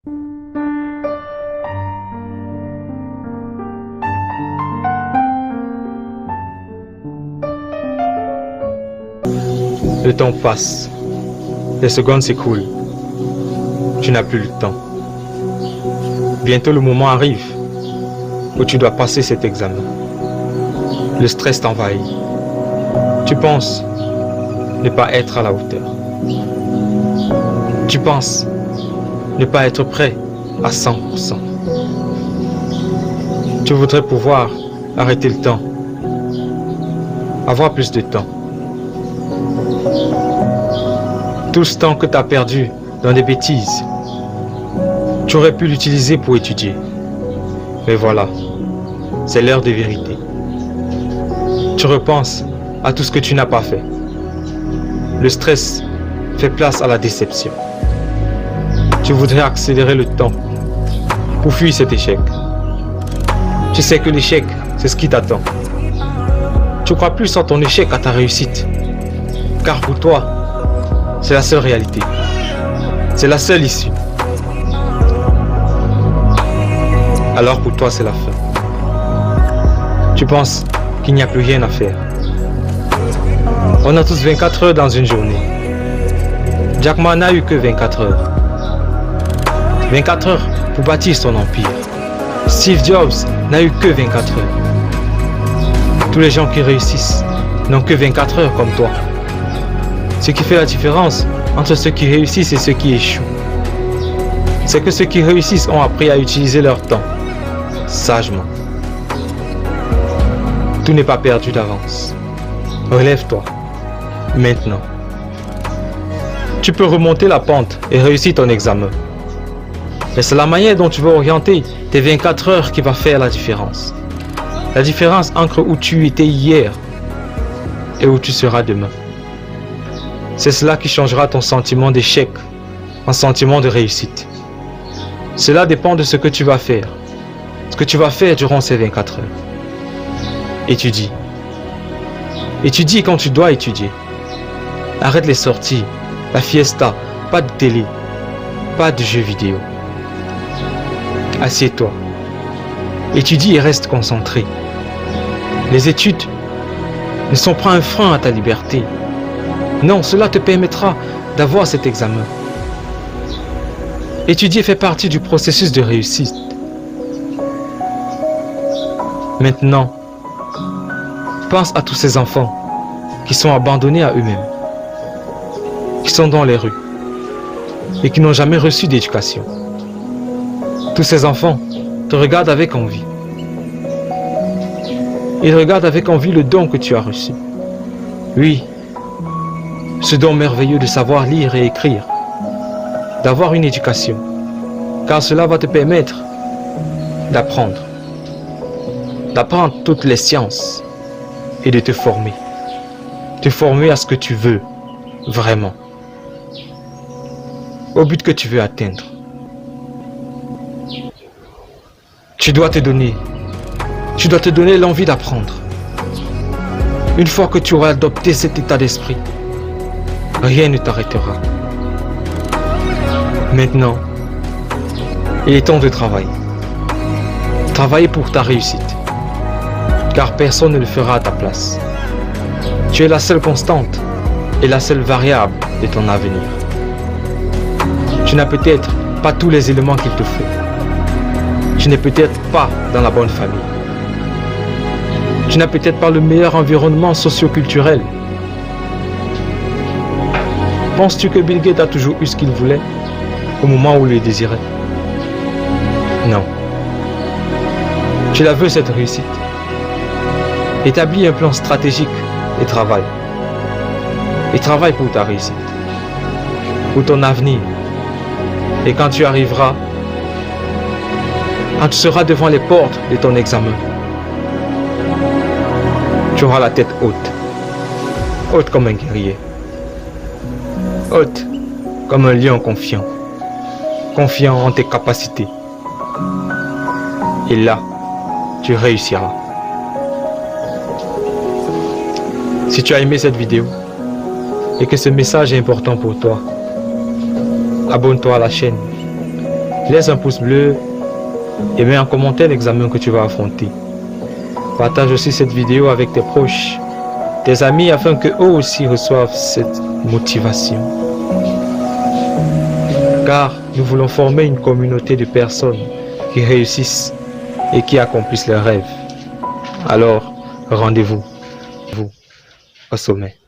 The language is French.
Le temps passe, les secondes s'écoulent, tu n'as plus le temps. Bientôt le moment arrive où tu dois passer cet examen. Le stress t'envahit. Tu penses ne pas être à la hauteur. Tu penses ne pas être prêt à 100%. Tu voudrais pouvoir arrêter le temps, avoir plus de temps. Tout ce temps que tu as perdu dans des bêtises, tu aurais pu l'utiliser pour étudier. Mais voilà, c'est l'heure de vérité. Tu repenses à tout ce que tu n'as pas fait. Le stress fait place à la déception. Tu voudrais accélérer le temps pour fuir cet échec. Tu sais que l'échec, c'est ce qui t'attend. Tu crois plus en ton échec qu'à ta réussite. Car pour toi, c'est la seule réalité. C'est la seule issue. Alors pour toi, c'est la fin. Tu penses qu'il n'y a plus rien à faire. On a tous 24 heures dans une journée. Jack Ma n'a eu que 24 heures. 24 heures pour bâtir son empire. Steve Jobs n'a eu que 24 heures. Tous les gens qui réussissent n'ont que 24 heures comme toi. Ce qui fait la différence entre ceux qui réussissent et ceux qui échouent, c'est que ceux qui réussissent ont appris à utiliser leur temps sagement. Tout n'est pas perdu d'avance. Relève-toi, maintenant. Tu peux remonter la pente et réussir ton examen. Mais c'est la manière dont tu veux orienter tes 24 heures qui va faire la différence. La différence entre où tu étais hier et où tu seras demain. C'est cela qui changera ton sentiment d'échec en sentiment de réussite. Cela dépend de ce que tu vas faire. Ce que tu vas faire durant ces 24 heures. Étudie. Étudie quand tu dois étudier. Arrête les sorties, la fiesta, pas de télé, pas de jeux vidéo. Assieds-toi. Étudie et reste concentré. Les études ne sont pas un frein à ta liberté. Non, cela te permettra d'avoir cet examen. Étudier fait partie du processus de réussite. Maintenant, pense à tous ces enfants qui sont abandonnés à eux-mêmes, qui sont dans les rues et qui n'ont jamais reçu d'éducation. Tous ces enfants te regardent avec envie. Ils regardent avec envie le don que tu as reçu. Oui, ce don merveilleux de savoir lire et écrire, d'avoir une éducation, car cela va te permettre d'apprendre toutes les sciences et de te former à ce que tu veux vraiment, au but que tu veux atteindre. Tu dois te donner l'envie d'apprendre. Une fois que tu auras adopté cet état d'esprit, rien ne t'arrêtera. Maintenant, il est temps de travailler. Travailler pour ta réussite. Car personne ne le fera à ta place. Tu es la seule constante et la seule variable de ton avenir. Tu n'as peut-être pas tous les éléments qu'il te faut. Tu n'es peut-être pas dans la bonne famille. Tu n'as peut-être pas le meilleur environnement socio-culturel. Penses-tu que Bill Gates a toujours eu ce qu'il voulait au moment où il le désirait? Non. Tu la veux cette réussite. Établis un plan stratégique et travaille. Et travaille pour ta réussite. Pour ton avenir. Et quand tu arriveras, quand tu seras devant les portes de ton examen, tu auras la tête haute. Haute comme un guerrier. Haute comme un lion confiant. Confiant en tes capacités. Et là, tu réussiras. Si tu as aimé cette vidéo et que ce message est important pour toi, abonne-toi à la chaîne laisse un pouce bleu et mets en commentaire l'examen que tu vas affronter. Partage aussi cette vidéo avec tes proches, tes amis, afin que eux aussi reçoivent cette motivation. Car nous voulons former une communauté de personnes qui réussissent et qui accomplissent leurs rêves. Alors, rendez-vous au sommet.